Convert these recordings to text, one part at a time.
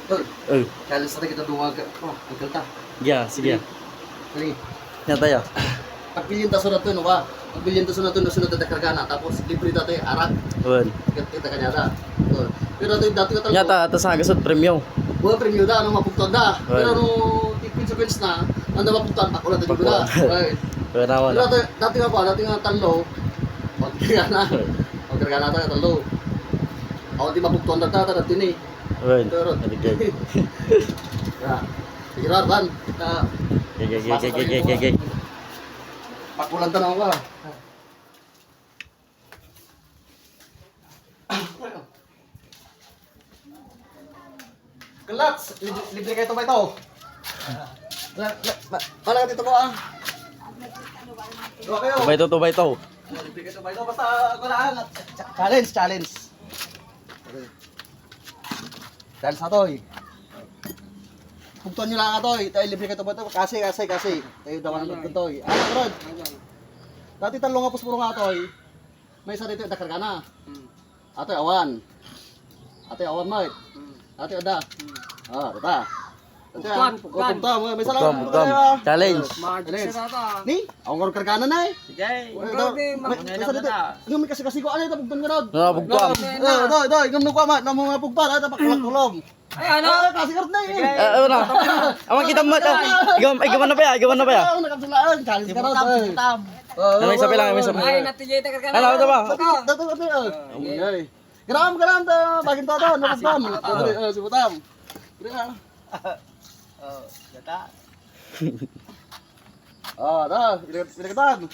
Challenge natin kita duwag. Ang kalta. Yeah, sige. Kali. Yan tayo. Pagpilin ta sunod to no ba? Pagpilin ta sunod to sunod ta kargana tapos libre ta tayo arak. Wan. Kita kanyada. Pero dati ka talaga. Nyata atas hagasot premium. Buat premium da ano mapugtog da. Pero no consequence na anda mapugtog pa ulat jud da. Perawan. Dati nga pa, dati nga talo. Pagkargana ta talo. Ako di mapugtog na ta dati ni. Wan. Pero Adigay. ya. Pikiran ban. Gege. Pakulan tanong ka. Kelats, libre kayo ito ba ito? Wala ka dito mo ah. Dua kayo. Tubay to. Libre kayo ito ba ito? Basta kulaan. Challenge. Challenge na to eh. Pugtuan nyo lang ito eh. Tayo libre kayo ito ba ito? Kasi. Tayo dawan ng ito eh. Ano karod? Dati talo nga puspuro nga ito eh. May isa dito dakar ka na. Ato awan. Mate. Ato ada. Tata. Pugtuan. May isa lang. Challenge. Ni, ako nga kargana na eh. Sige. May isa dito. Ang may kasi ko ano ito pugtuan nga rod. Pugtuan. Doy, ngam ko ama namo nga pugtuan ata pakulak-kulom. Ay, ano? Kasi kart na eh. Ano? Amang kita mo. Igawan na pa ya? Nakapsulaan, challenge ka rod. May sabi lang. Ay, natijay ta kargana. Ano ito ba? Gram ta bagin ta to napugtam. Sibutam. Data. Dah, pilih-pilih.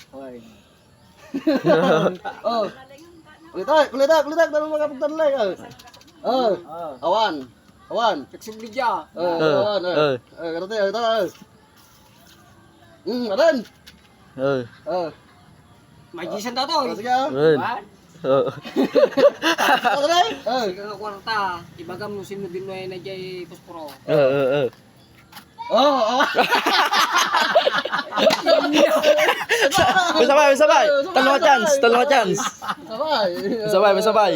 Kulitak dalam makapugtan lagi. Awan. Fixing media. Awan. Kata. Adan. Magisan ta to. Sige. Sige kwarta. Ibagam no sino din na jay posporo. Sabay. Talong chance. Sabay.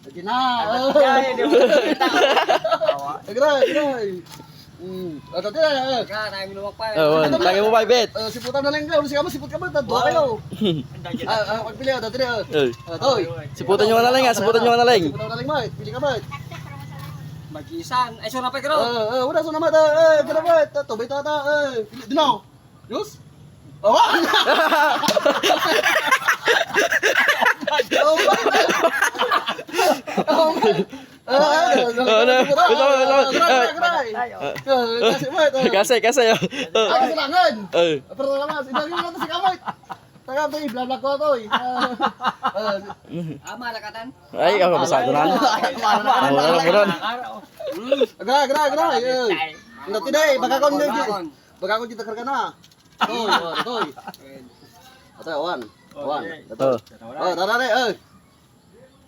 Lagi na. Agray. Ka tayo minuwak pa. Lagi mo 5 bet. Siputan na lang kayo. Siput ka ba? Dua kayo. Pagpili ka. Dati na. Toy. Siputan nyo na lang. Siputan na lang, mate. Pili ka, mate. Magisan. Ay, sunapay ka ro. Udah so nama kena buat tobay tata dinaw. Yus? Awan. Kasih. Ako silangan. Pero lama sidang yung si kamay. Tagam tayo bla ko to. Malakatan. Ay, ako masado na. Agray. Nanti deh, baka kon kita kargana. Toy. Atau awan. Tara deh.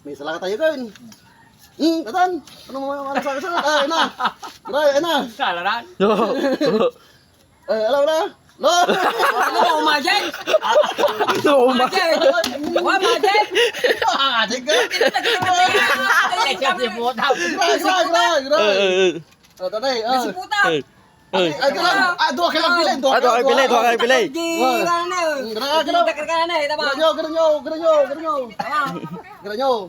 May sala ka tayo kan. Katan. Ano mo sa ena. Ena. Salaran. Alam na. No. Ano umajay? Umajay. Wa majay. Ajik ka. Ay, kasi po daw. Gray. Tadi. Siputa. Ay, dua kailang pilih. Dua kali pilih. Gila na. Gila kargana na, tama. Geranyo.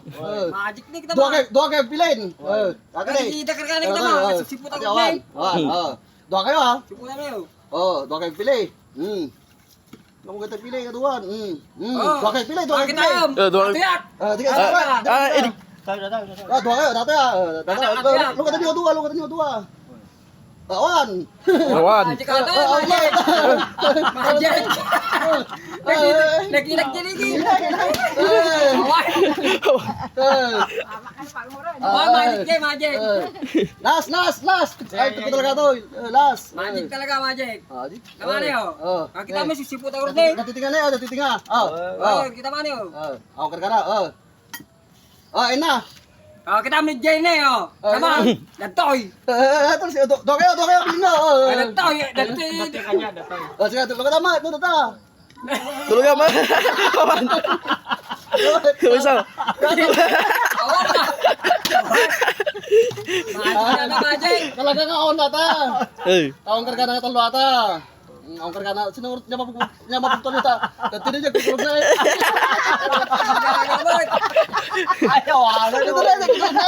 Magic ni kita. Dua kayo pilih. Gila kargana kita mah. Siputa ko Awan. Dua kayo ah. Siputa na yo. Dua kayo pilih. Kamu kita pilih keduaan. Dua kayo pilih. Kita am. Dua. Tiyak. Tiga sahabat. Ini. Dua kayo, dati ah. Lu kata dia dua. Awan. Magic ka to. Magic. Nagilag dyan iki. Magic. Last. Ay, ito talaga to. Last. Magic talaga, magic. Magic. Tama na yo. Kita mo sisiputa ko rin. Natitinga na yun, natitinga. Kita man yo. Ako kargana. Ina. Kita mo dyan na yo. Tama. Datoy. Terus dua kayo pilih na. Datoy. Sige, tulog ka tama. Ito ta. Tulog ka man. Bisa. Awan na. Magic na magic. Talaga nga on ata. Eh. Awang karga na talo ata. Awang karga na sinurot niya maputol ita. Dati niya kukulog na eh. Ayaw, Ito na, ito na.